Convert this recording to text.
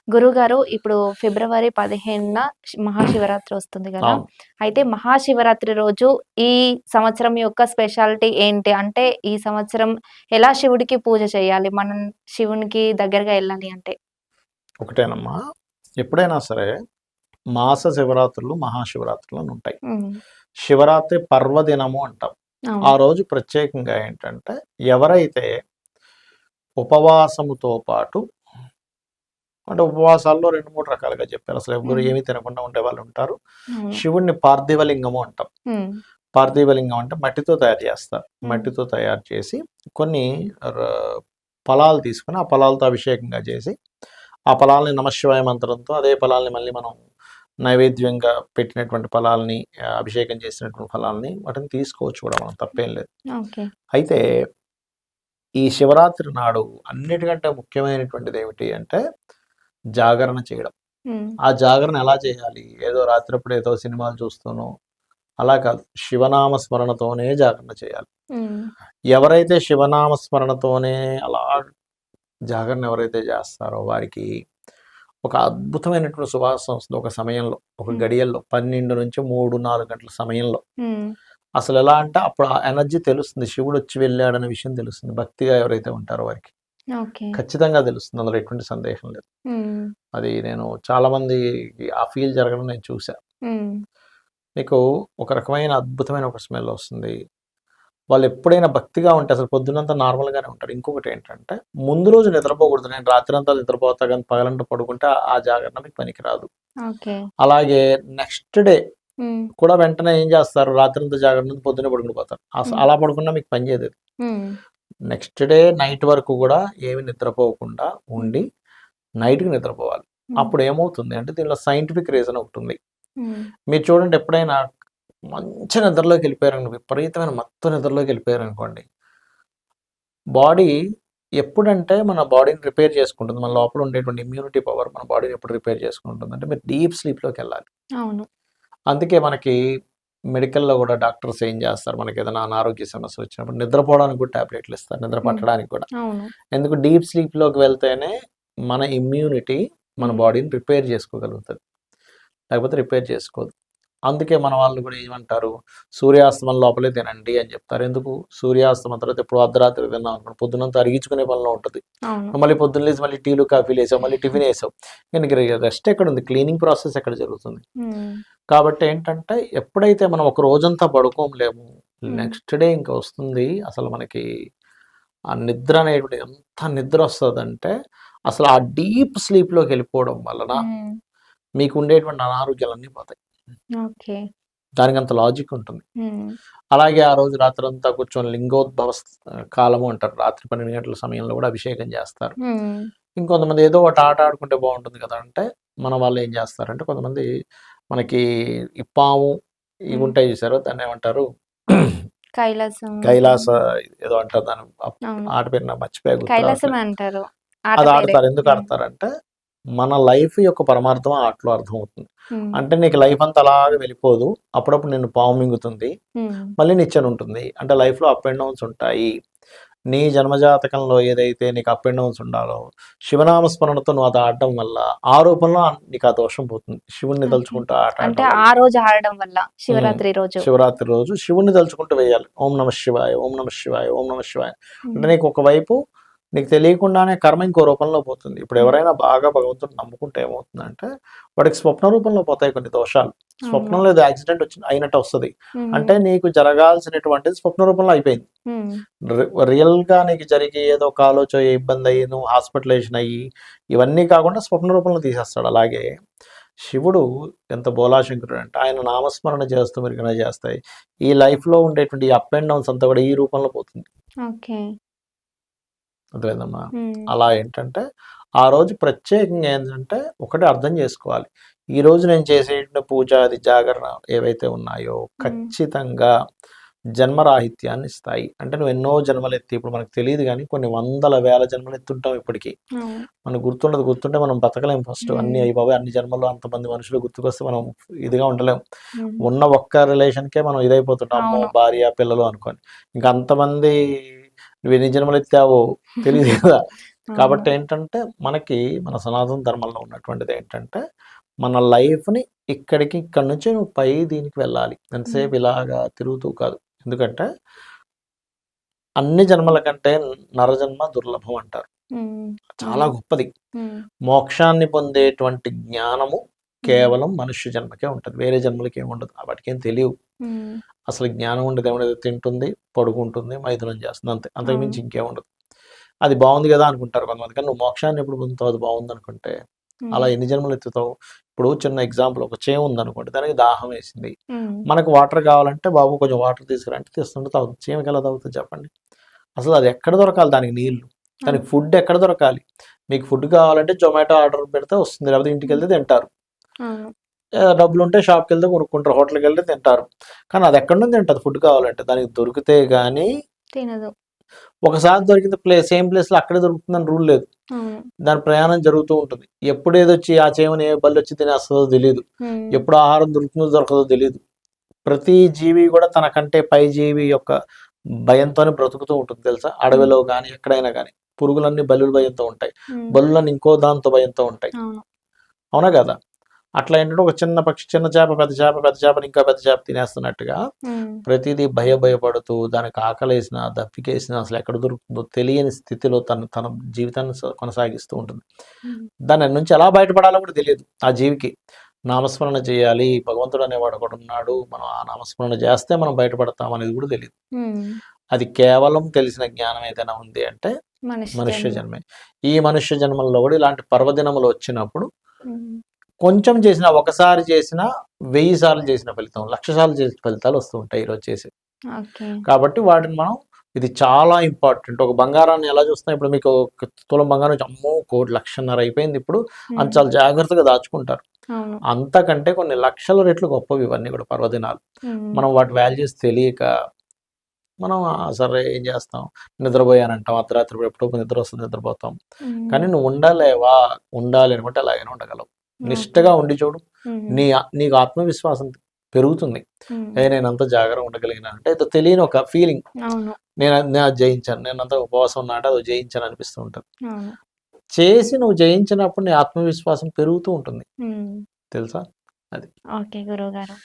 గురువుగారు ఇప్పుడు ఫిబ్రవరి 15న మహాశివరాత్రి వస్తుంది గదా! అవును. అయితే మహాశివరాత్రి రోజు ఈ సంవత్సరం యొక్క స్పెషాలిటీ ఏంటి? అంటే ఈ సంవత్సరం ఎలా శివుడికి పూజ చేయాలి? మనం శివునికి దగ్గరగా ఎళ్ళాలి అంటే? ఒకటేనమ్మా. ఎప్పుడైనా సరే మాస శివరాత్రులు, మహాశివరాత్రులు అని ఉంటాయి. హ్మ్. శివరాత్రి పర్వదినము అంటాం. ఆ అవును. రోజు ప్రత్యేకంగా ఏంటంటే, ఎవరైతే ఉపవాసముతో పాటు అంటే ఉపవాసాల్లో 2, 3 రకాలుగా చెప్పారు. అసలు ఎవ్వరు హ్మ్. ఏమీ తినకుండా ఉండేవాళ్ళు ఉంటారు. అవును. శివుడిని పార్థివలింగము అంటాం. హ్మ్. పార్థివలింగం అంటే మట్టితో తయారు చేస్తారు. హ్మ్. మట్టితో తయారు చేసి కొన్ని ర ఫలాలు తీసుకొని, ఆ ఫలాలతో అభిషేకంగా చేసి, ఆ ఫలాల్ని నమశివాయ మంత్రంతో అదే ఫలాల్ని మళ్ళీ మనం నైవేద్యంగా పెట్టినటువంటి ఫలాల్ని అభిషేకం చేసినటువంటి ఫలాల్ని వాటిని తీసుకోవచ్చు కూడా మనం, తప్పేం లేదు. ఓకే. అయితే ఈ శివరాత్రి నాడు అన్నిటికంటే ముఖ్యమైనటువంటిది ఏమిటి అంటే జాగరణ చేయడం. హ్మ్. ఆ జాగరణ ఎలా చేయాలి? ఏదో రాత్రప్పుడు ఏదో సినిమాలు చూస్తూనో అలా కాదు. శివనామ స్మరణతోనే జాగరణ చేయాలి. హ్మ్. ఎవరైతే శివనామ స్మరణతోనే అలా జాగరణ ఎవరైతే చేస్తారో వారికి ఒక అద్భుతమైనటువంటి సువాసన వస్తుంది. ఒక సమయంలో, ఒక హ్మ్. గడియల్లో 12-3, 4 గంటల సమయంలో. హ్మ్. అసలెలా అంటే అప్పుడు ఆ ఎనర్జీ తెలుస్తుంది. శివుడొచ్చి వెళ్ళాడనే విషయం తెలుస్తుంది. భక్తిగా ఎవరైతే ఉంటారో వారికి. ఓకే. ఖచ్చితంగా తెలుస్తుంది. అందులో ఎటువంటి సందేహం లేదు. హ్మ్. అది నేను చాలామందికి ఆ ఫీల్ జరగడం నేను చూసా. హ్మ్. మీకు ఒక రకమైన అద్భుతమైన ఒక స్మెల్ వస్తుంది. వాళ్ళెప్పుడైనా భక్తిగా ఉంటే అసలు పొద్దునంతా నార్మల్‌గానే ఉంటారు. ఇంకొకటేంటంటే ముందు రోజు నిద్రపోకూడదు. నేను రాత్రంతా నిద్రపోతా గానీ పగలంతా పడుకుంటే ఆ జాగరణ మీకు పనికిరాదు. ఓకే. అలాగే నెక్స్ట్ డే హ్మ్. కూడా వెంటనే ఏం చేస్తారు? రాత్రంతా జాగరణ ఉంది, పొద్దున్నే పడుకుని పోతారు. హ్మ్. అలా పడుకున్నా మీకు పని చేయదది. హ్మ్. నెక్స్ట్ డే నైట్ వరకు గూడా ఏమి నిద్రపోకుండా హ్మ్. ఉండి నైట్‌కి నిద్రపోవాలి. హ్మ్. అప్పుడు ఏమవుతుంది అంటే దీనిలో సైంటిఫిక్ రీజన్ ఒకటుంది. హ్మ్. మీరు చూడండి, ఎప్పుడైనా మంచి నిద్రలోకెళ్ళిపోయారనుకో, విపరీతమైన మత్తు నిద్రలోకెళ్ళిపోయారనుకోండి, బాడీ ఎప్పుడంటే మన బాడీని రిపేర్ చేసుకుంటుంది. మన లోపల ఉండేటువంటి ఇమ్యూనిటీ పవర్ మన బాడీని ఎప్పుడు రిపేర్ చేసుకుంటుంది అంటే మీరు డీప్ స్లీప్‌లోకెళ్ళాలి. అవును. అందుకే మనకి మెడికల్‌లో గూడా డాక్టర్స్ ఏం జేస్తారు, మనకేదైనా అనారోగ్య సమస్యలొచ్చినప్పుడు నిద్రపోవడానికి కూడా టాబ్లెట్లు ఇస్తారు. నిద్ర హ్మ్. పట్టడానికి కూడా. అవును. ఎందుకు? డీప్ స్లీప్‌లోకి వెళ్తేనే మన ఇమ్యూనిటీ మన హ్మ్. బాడీని రిపేర్ చేసుకోగలుగుతది. లేకపోతే రిపేర్ చేసుకోదు. అందుకే మన వాళ్ళు గూడా ఏమంటారు, సూర్యాస్తమం లోపలే తినండి అని జెప్తారు. ఎందుకు? సూర్యాస్తమం తర్వాత ఎప్పుడో అర్ధరాత్రి తిన్నామనుకోండి, పొద్దునంతా అరిగించుకునే పనిలో ఉంటది. అవును. మళ్ళీ పొద్దున్న లేసి మళ్ళీ టీలు, కాఫీలేసావు, మళ్ళీ టిఫినేసావు. నీకు రెస్ట్ ఎక్కడుంది? క్లీనింగ్ ప్రాసెస్ ఎక్కడ జరుగుతుంది? హ్మ్. కాబట్టి ఏంటంటే, ఎప్పుడైతే మనం ఒక రోజంతా పడుకోములేము, హ్మ్. నెక్స్ట్ డే ఇంక వస్తుంది అసలు మనకి ఆ నిద్ర అనేటువంటిది ఎంత నిద్రొస్తదంటే, అసలు ఆ డీప్ స్లీప్‌లోకెళ్ళిపోవడం వలన హ్మ్. మీకుండేటువంటి అనారోగ్యాలన్నీ పోతాయి. ఓకే. దానికంత లాజిక్ ఉంటుంది. హ్మ్. అలాగే ఆ రోజు రాత్రంతా కూర్చొని లింగోద్భవ కాలము అంటారు. రాత్రి 12 గంటల సమయంలో గూడా అభిషేకం జేస్తారు. హ్మ్. ఇంకొంతమంది ఏదో ఒకటి ఆట ఆడుకుంటే బావుంటుంది కదా! అంటే, మన వాళ్ళేం జేస్తారంటే కొంతమంది మనకి ఈ పాము హ్మ్. ఇవుంటాయి జూసారా? దాన్నేమంటారు? కైలాసం. కైలాస ఏదో అంటారు దాన్ని. అవును. ఆట పేరు నాకు మర్చిపోయా, గుర్తు కైలాసమే రావట్లేదు. అంటారు. ఆట అది పేరే. ఆడతారు. ఎందుకు హ్మ్. ఆడతారంటే, మన లైఫ్ యొక్క పరమార్థం ఆ ఆటలో అర్థమవుతుంది. హ్మ్. అంటే నీకు లైఫ్ అంతా అలాగే వెళ్ళిపోదు. అప్పుడప్పుడు నిన్ను పాము మింగుతుంది. హ్మ్. మళ్ళీ నిచ్చెనుంటుంది. అంటే లైఫ్‌లో అప్ అండ్ డౌన్స్ ఉంటాయి. నీ జన్మజాతకంలో ఏదైతే నీకు అప్ అండ్ డౌన్స్ ఉండాలో, శివనామ స్మరణతో నువ్వు అది ఆడడం వల్ల, ఆ రూపంలో నీకు ఆ దోషం పోతుంది. శివుడిని ఓకే. తలుచుకుంటూ ఆట అంటే ఆడడం వల్ల. ఆ రోజు ఆడడం వల్ల హ్మ్. శివరాత్రి రోజు. శివరాత్రి రోజు శివుడిని తలుచుకుంటూ వేయాలి. ఓం నమః శివాయ, ఓం నమః శివాయ, ఓం నమః శివాయ. అంటే హ్మ్. నీకు ఒకవైపు నీకు తెలియకుండానే కర్మ ఇంకో రూపంలో పోతుంది. ఇప్పుడు హ్మ్. ఎవరైనా బాగా భగవంతుడిని నమ్ముకుంటే ఏమవుతుందంటే, వాడికి స్వప్న రూపంలో పోతాయి కొన్ని దోషాలు. అవును. స్వప్నంలో ఏదో యాక్సిడెంట్ అయినట్టు వస్తది. హ్మ్. అంటే నీకు జరగాల్సినటువంటిది స్వప్న రూపంలో అయిపోయింది. హ్మ్. రియల్‌గా నీకు జరిగి ఏదో కాలోచో ఏ ఇబ్బందయ్యి నువ్వు హాస్పిటలైజేషన్ అయ్యి, ఇవన్నీ కాకుండా స్వప్న రూపంలో తీసేస్తాడు. అలాగే శివుడు ఎంత బోలాశంకరుడంటే ఆయన నామస్మరణ చేస్తూ మీరు గనక చేస్తే ఈ లైఫ్‌లో ఉండేటువంటి ఈ అప్ అండ్ డౌన్స్ అంతా కూడా ఈ రూపంలో పోతుంది. ఓకే. అర్థమైందమ్మా? హ్మ్. అలా ఏంటంటే ఆ రోజు ప్రత్యేకంగా ఏంటంటే ఒకటి అర్థం చేసుకోవాలి. ఈరోజు నేను చేసేటువంటి పూజ, అది జాగరణ ఏవైతే ఉన్నాయో హ్మ్. ఖచ్చితంగా జన్మరాహిత్యాన్ని ఇస్తాయి. అంటే నువ్వు ఎన్నో జన్మలెత్తి, ఇప్పుడు మనకు తెలీదు గానీ కొన్ని వందల, వేల జన్మలెత్తుంటాం ఇప్పటికి. అవును. మనకు గుర్తుంటే మనం బతకలేం ఫస్ట్. అన్ని హ్మ్. అయ్య బాబోయ్! అన్ని జన్మల్లో అంతమంది మనుషులు గుర్తుకొస్తే మనం ఇదిగా ఉండలేం. హ్మ్. ఉన్న ఒక్క రిలేషన్‌కే మనం ఇదైపోతుంటాం. అమ్మో! అవును. భార్య, పిల్లలు అనుకోని. ఇంక అంతమంది నువ్వెన్ని జన్మలెత్తావో తెలీదు కదా! కాబట్టి ఏంటంటే మనకి మన సనాతన ధర్మంలో ఉన్నటువంటిది ఏంటంటే మన లైఫ్ని ఇక్కడి నుంచి నువ్వు పై దీనికి వెళ్ళాలి, ఎంతసేపు ఇలాగా తిరుగుతూ కాదు. ఎందుకంటే అన్ని జన్మల కంటే నరజన్మ దుర్లభం అంటారు, చాలా గొప్పది. మోక్షాన్ని పొందేటువంటి జ్ఞానము కేవలం మనుష్య జన్మకే ఉంటుంది, వేరే జన్మలకి ఏమి ఉండదు. వాటికి ఏం తెలియవు. అసలు జ్ఞానం ఉండదు, ఏమనేది తింటుంది, పడుకుంటుంది, మైథునం చేస్తుంది, అంతే, అంతకుమించి ఇంకేముండదు. అది బాగుంది కదా అనుకుంటారు కొంతమంది. కానీ నువ్వు మోక్షాన్ని ఎప్పుడు పొందుతావు అది బాగుంది అనుకుంటే? అలా ఎన్ని జన్మలు ఎత్తుతావు? ఇప్పుడు చిన్న ఎగ్జాంపుల్, ఒక చేము ఉందనుకోండి, దానికి దాహం వేసింది, మనకు వాటర్ కావాలంటే బాబు కొంచెం వాటర్ తీసుకురంటే తెస్తుంటే తాగుతుంది. చీమకి ఎలా తాగుతుంది చెప్పండి? అసలు అది ఎక్కడ దొరకాలి దానికి నీళ్లు, దానికి ఫుడ్ ఎక్కడ దొరకాలి? మీకు ఫుడ్ కావాలంటే జొమాటో ఆర్డర్ పెడితే వస్తుంది, లేకపోతే ఇంటికి వెళ్తే తింటారు, డబ్బులు ఉంటే షాప్కి వెళ్తే కొనుక్కుంటారు, హోటల్కి వెళ్తే తింటారు. కానీ అది ఎక్కడ నుంచి తింటుంది ఫుడ్ కావాలంటే? దానికి దొరికితే కానీ తినదు. ఒకసారి దొరికితే సేమ్ ప్లేస్లో అక్కడే దొరుకుతుందని రూల్ లేదు. దాని ప్రయాణం జరుగుతూ ఉంటుంది. ఎప్పుడు ఏదొచ్చి ఆ చేమని ఏ బల్లి వచ్చి తినేస్తుందో తెలియదు, ఎప్పుడు ఆహారం దొరుకుతుందో దొరకదో తెలియదు. ప్రతి జీవి కూడా తనకంటే పై జీవి యొక్క భయంతోనే బ్రతుకుతూ ఉంటుంది తెలుసా. అడవిలో కానీ ఎక్కడైనా కానీ పురుగులన్నీ బల్లుల భయంతో ఉంటాయి, బల్లులన్నీ ఇంకో దాంతో భయంతో ఉంటాయి, అవునా కదా? అట్లా ఏంటంటే ఒక చిన్న పక్షి, చిన్న చేప పెద్ద చేప, పెద్ద చేపని ఇంకా పెద్ద చేప తినేస్తున్నట్టుగా ప్రతిదీ భయపడుతూ దానికి ఆకలేసిన దప్పికేసిన అసలు ఎక్కడ దొరుకుతుందో తెలియని స్థితిలో తన జీవితాన్ని కొనసాగిస్తూ ఉంటుంది. దాని నుంచి ఎలా బయటపడాలో కూడా తెలియదు ఆ జీవికి. నామస్మరణ చేయాలి, భగవంతుడు అనేవాడు ఒకడు ఉన్నాడు, మనం ఆ నామస్మరణ చేస్తే మనం బయటపడతాం అనేది కూడా తెలియదు. అది కేవలం తెలిసిన జ్ఞానం ఏదైనా ఉంది అంటే మనుష్య జన్మే. ఈ మనుష్య జన్మల్లో కూడా ఇలాంటి పర్వదినములు వచ్చినప్పుడు కొంచెం చేసిన, ఒకసారి చేసిన 1000 సార్లు చేసిన ఫలితం, 1,00,000 సార్లు చేసిన ఫలితాలు వస్తూ ఉంటాయి ఈరోజు చేసి. కాబట్టి వాటిని మనం, ఇది చాలా ఇంపార్టెంట్. ఒక బంగారాన్ని ఎలా చూస్తాం, ఇప్పుడు మీకు ఒక తులం బంగారం అమ్మో 1,00,00,000 అయిపోయింది ఇప్పుడు అని చాలా జాగ్రత్తగా దాచుకుంటారు. అంతకంటే కొన్ని లక్షల రెట్లు గొప్పవి ఇవన్నీ కూడా పర్వదినాలు. మనం వాటి వాల్యూస్ తెలియక మనం సరే ఏం చేస్తాం, నిద్రపోయానంటాం, అర్ధరాత్రి ఎప్పుడో నిద్ర వస్తుంది నిద్రపోతాం. కానీ నువ్వు ఉండాలి అనుకుంటే అలాగైనా ఉండగలవు. నిష్టగా ఉండి చూడు, నీకు ఆత్మవిశ్వాసం పెరుగుతుంది. నేను అంత జాగ్రత్త ఉండగలిగినా అంటే ఏదో తెలియని ఒక ఫీలింగ్, నేను అది జయించాను, నేను అంత ఉపవాసం ఉన్నా అంటే అది జయించాను అనిపిస్తూ ఉంటుంది. చేసి నువ్వు జయించినప్పుడు నీ ఆత్మవిశ్వాసం పెరుగుతూ ఉంటుంది తెలుసా. అది ఓకే గురువు గారు.